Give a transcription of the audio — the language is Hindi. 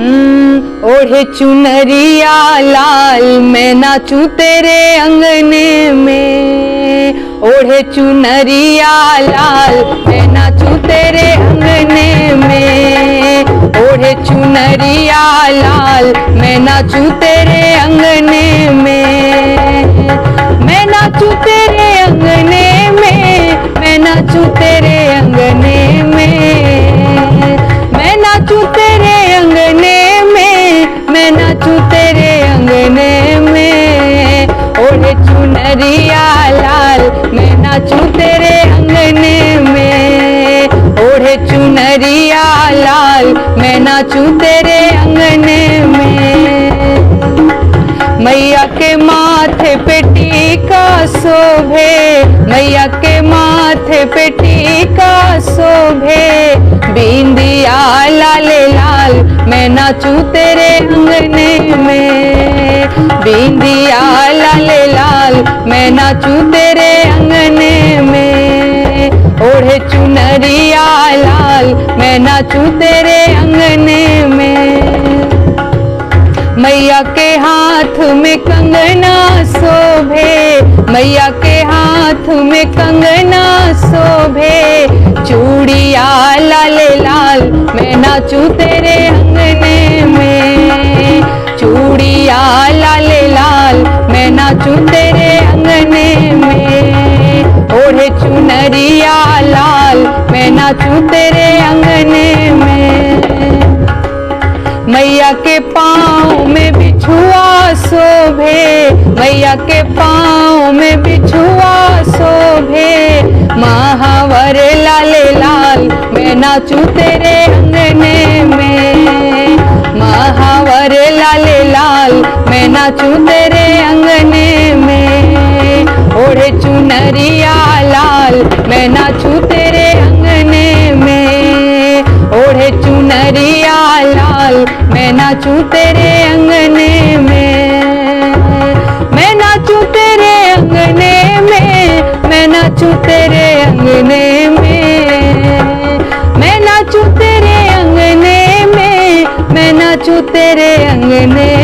ओढ़े चुनरिया लाल मैं नाचूं तेरे अंगने में। ओढ़े चुनरिया लाल मैं नाचूं तेरे अंगने में। ओढ़े चुनरिया लाल मैं नाचूं तेरे अंगने में। मैं नाचूं तेरे अंगने में, मैं नाचूं तेरे अंगने में। मैं नाचूं तेरे अंगने में, मैं नाचूं तेरे अंगने में। ओढ़े चुनरिया लाल मैं नाचूं तेरे अंगने में। ओढ़े चुनरिया लाल मैं नाचूं तेरे अंगने में। मैया के माथे पे टीका शोभे, मैया के माथे पे टीका शोभे। बिंदिया लाले लाल मैं नाचूं तेरे अंगने में। बिंदिया लाले लाल मैं नाचूं तेरे अंगने में। ओढ़े चुनरिया लाल मैं नाचूं तेरे अंगने में। मैया के हाथ में कंगना शोभे, मैया के हाथ में कंगना शोभे। चूड़िया लाले लाल मैं नाचूं तेरे अंगने में। चूड़िया लाले लाल मैं नाचूं तेरे अंगने में। ओढ़े चुनरिया लाल मैं नाचूं तेरे अंगने में। मैया के पाँव में बिछुआ शोभे, मैया के पाँव में बिछुआ शोभे। महावर लाले लाल मैं नाचूं तेरे अंगने में। महावर लाले लाल मैं नाचूं तेरे अंगने में। ओढ़े चुनरिया लाल मैं नाचूं तेरे अंगने में। ओढ़े चुनरिया लाल मैं नाचूं तेरे अंगने में। मैं नाचूं तेरे अंगने में, मैं नाचूं तेरे अंगने में। मैं नाचूं तेरे अंगने में, मैं नाचूं तेरे अंगने